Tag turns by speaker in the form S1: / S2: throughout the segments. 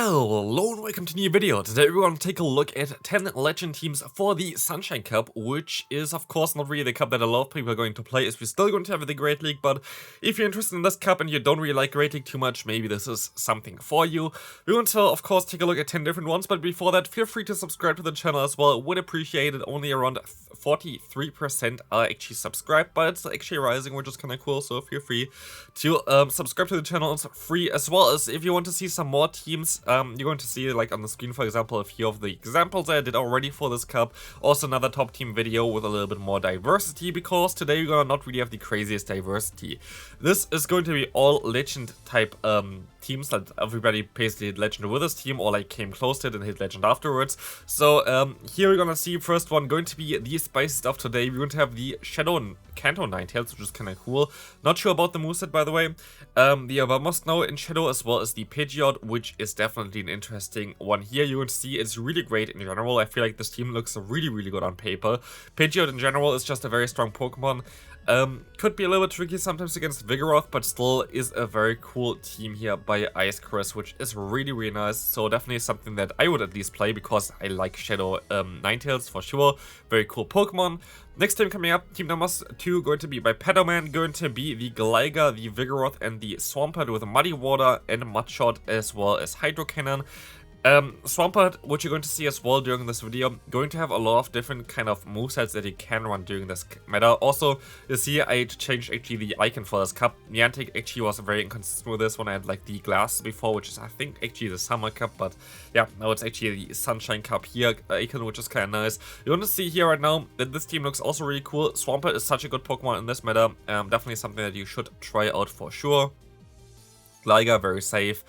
S1: Hello and welcome to a new video. Today we're going to take a look at 10 legend teams for the Sunshine Cup, which is of course not really the cup that a lot of people are going to play, as we're still going to have the Great League, but if you're interested in this cup and you don't really like Great League too much, maybe this is something for you. We're going to of course take a look at 10 different ones, but before that feel free to subscribe to the channel as well. Would appreciate it. Only around 43% are actually subscribed, but it's actually rising, which is kind of cool, so feel free to subscribe to the channel. It's free, as well as if you want to see some more teams. You're going to see, like on the screen, for example, a few of the examples I did already for this cup. Also another top team video with a little bit more diversity, because today we're gonna not really have the craziest diversity. This is going to be all legend type teams that everybody basically hit legend with this team, or like came close to it and hit legend afterwards. So here we're gonna see first one going to be the spicy stuff today. We're going to have the Shadow and Kanto Ninetales, which is kind of cool. Not sure about the moveset, by the way. The Abound now in Shadow, as well as the Pidgeot, which is definitely an interesting one here. You can see it's really great in general. I feel like this team looks really good on paper. Pidgeot in general is just a very strong Pokemon. Could be a little bit tricky sometimes against Vigoroth, but still is a very cool team here by Ice Chris, which is really nice. So definitely something that I would at least play, because I like Shadow Ninetales for sure. Very cool Pokemon. Next team coming up, team number 2, going to be by Pedoman, going to be the Gligar, the Vigoroth, and the Swampert with Muddy Water and Mudshot, as well as Hydro Cannon. Swampert, which you're going to see as well during this video, going to have a lot of different kind of movesets that you can run during this meta. Also, you see I changed actually the icon for this cup. Niantic actually was very inconsistent with this one. I had like the glass before, which is I think actually the summer cup, but yeah, now it's actually the Sunshine Cup here icon, which is kind of nice. You want to see here right now that this team looks also really cool. Swampert is such a good Pokemon in this meta. Definitely something that you should try out for sure. Gligar, very safe.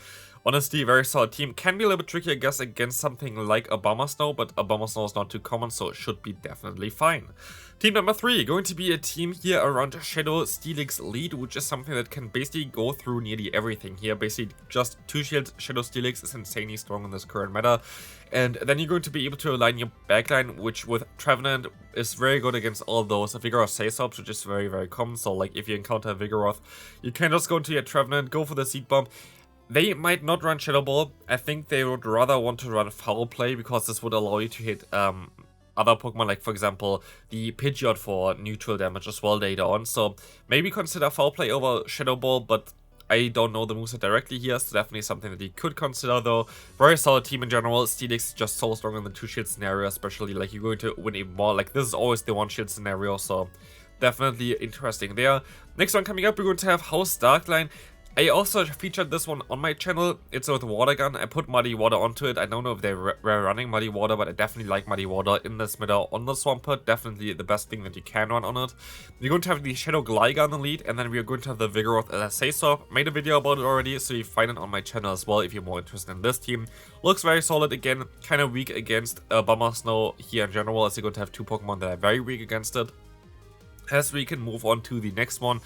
S1: Honestly, very solid team. Can be a little bit tricky, I guess, against something like Abound, but Abound is not too common, so it should be definitely fine. Team number 3, going to be a team here around Shadow Steelix lead, which is something that can basically go through nearly everything here. Basically, just 2 shields. Shadow Steelix is insanely strong in this current meta. And then you're going to be able to align your backline, which with Trevenant is very good against all those Vigoroth Sasops, which is very common. So, like, if you encounter Vigoroth, you can just go into your Trevenant, go for the Seed Bomb. They might not run Shadow Ball. I think they would rather want to run Foul Play, because this would allow you to hit other Pokemon, like for example the Pidgeot for neutral damage as well later on. So maybe consider Foul Play over Shadow Ball, but I don't know the moveset directly here, so definitely something that you could consider though. Very solid team in general. Steelix is just so strong in the 2-shield scenario, especially like you're going to win even more. Like this is always the 1-shield scenario, so definitely interesting there. Next one coming up, we're going to have House Darkline. I also featured this one on my channel. It's with Water Gun. I put Muddy Water onto it. I don't know if they were running Muddy Water, but I definitely like Muddy Water in this meta on the Swampert. Definitely the best thing that you can run on it. We're going to have the Shadow Gligar in the lead, and then we're going to have the Vigoroth as a Sasop. Made a video about it already, so you find it on my channel as well if you're more interested in this team. Looks very solid again. Kind of weak against Bomber Snow here in general, as you're going to have 2 Pokemon that are very weak against it. As we can move on to the next one,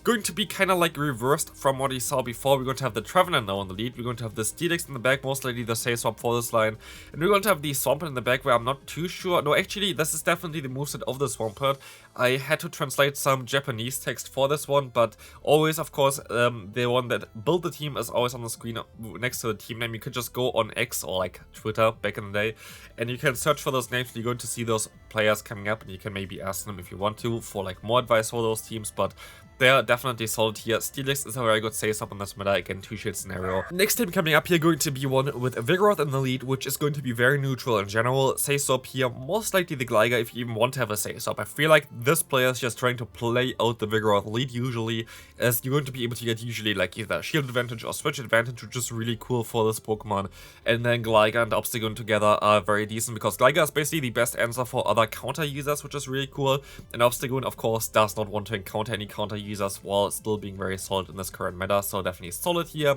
S1: going to be kind of like reversed from what you saw before. We're going to have the Trevenant now in the lead. We're going to have the Steelix in the back, most likely the Sasop for this line. And we're going to have the Swampert in the back, where I'm not too sure. No, actually, this is definitely the moveset of the Swampert. I had to translate some Japanese text for this one, but always, of course, the one that built the team is always on the screen next to the team name. You could just go on X or like Twitter back in the day, and you can search for those names. You're going to see those players coming up, and you can maybe ask them if you want to for like more advice for those teams, but they're definitely solid here. Steelix is a very good Sasop in this meta, again 2-shield scenario. Next team coming up here, going to be one with Vigoroth in the lead, which is going to be very neutral in general. Sasop here, most likely the Gligar if you even want to have a Sasop. I feel like this player is just trying to play out the Vigoroth lead usually, as you're going to be able to get usually like either shield advantage or switch advantage, which is really cool for this Pokemon. And then Gligar and Obstagoon together are very decent, because Gligar is basically the best answer for other counter users, which is really cool. And Obstagoon, of course, does not want to encounter any counter users while still being very solid in this current meta, so definitely solid here.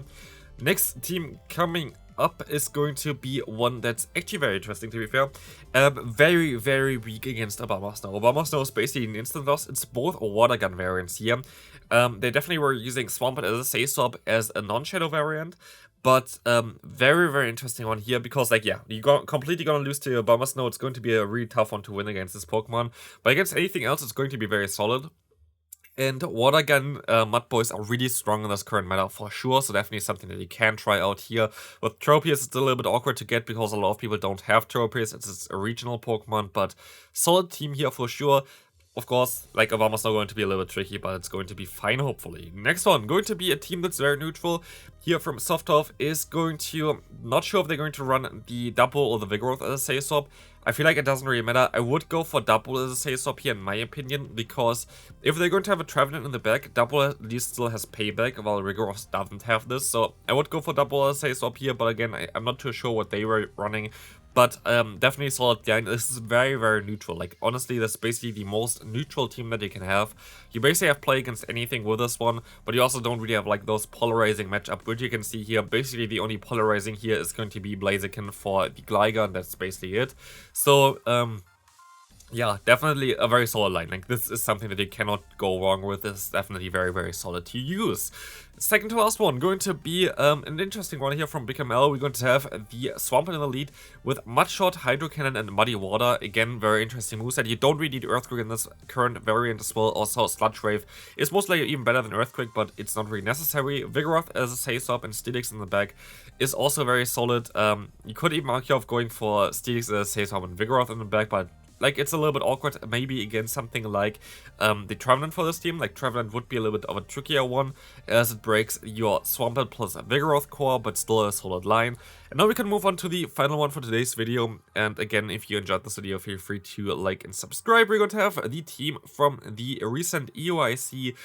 S1: Next team coming up is going to be one that's actually very interesting, to be fair. Very weak against Obama Snow. Obama Snow is basically an instant loss. It's both Water Gun variants here. They definitely were using Swampert as a Sasop as a non-Shadow variant. But very interesting one here, because like yeah, you're completely gonna lose to Obama Snow. It's going to be a really tough one to win against this Pokemon. But against anything else, it's going to be very solid. And Water Gun Mud Boys are really strong in this current meta for sure, so definitely something that you can try out here. With Tropius, it's a little bit awkward to get because a lot of people don't have Tropius. It's a regional Pokemon, but solid team here for sure. Of course, like Obama's now going to be a little bit tricky, but it's going to be fine, hopefully. Next one, going to be a team that's very neutral. Here from Softhoff is going to, not sure if they're going to run the Double or the Vigoroth as a Say Swap. I feel like it doesn't really matter. I would go for Double as a Say Swap here in my opinion, because if they're going to have a Trevenant in the back, Double at least still has payback, while Vigoroth doesn't have this. So I would go for Double as a Say Swap here, but again, I'm not too sure what they were running. But definitely solid line. This is very, very neutral. Like, honestly, that's basically the most neutral team that you can have. You basically have play against anything with this one, but you also don't really have, like, those polarizing matchup, which you can see here. Basically, the only polarizing here is going to be Blaziken for the Gligar, and that's basically it. So, yeah, definitely a very solid line. Like, this is something that you cannot go wrong with. This is definitely very, very solid to use. Second to last one, going to be an interesting one here from BKML. We're going to have the Swampert in the lead with Mudshot, Hydro Cannon, and Muddy Water. Again, very interesting moveset. You don't really need Earthquake in this current variant as well. Also, Sludge Wave is most likely even better than Earthquake, but it's not really necessary. Vigoroth as a Say Swap and Steelix in the back is also very solid. You could even argue of going for Steelix as a Say Swap and Vigoroth in the back, but like, it's a little bit awkward, maybe against something like the Trevenant for this team. Like, Trevenant would be a little bit of a trickier one, as it breaks your Swampert plus Vigoroth core, but still a solid line. And now we can move on to the final one for today's video. And again, if you enjoyed this video, feel free to like and subscribe. We're going to have the team from the recent EOIC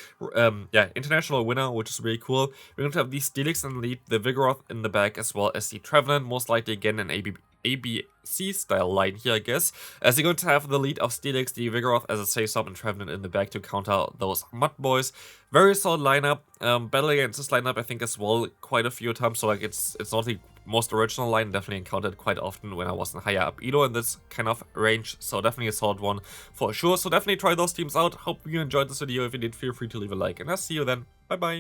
S1: international winner, which is really cool. We're going to have the Steelix in the lead, the Vigoroth in the back, as well as the Trevenant, most likely again an ABC style line here, I guess, as you're going to have the lead of Steelix, the Vigoroth as a Say Swap, and Trevenant in the back to counter those Mud Boys. Very solid lineup. Battle against this lineup, I think, as well, quite a few times, so like it's not the most original line, definitely encountered quite often when I was in higher up elo in this kind of range, so definitely a solid one for sure. So definitely try those teams out. Hope you enjoyed this video. If you did, feel free to leave a like, and I'll see you then. Bye bye.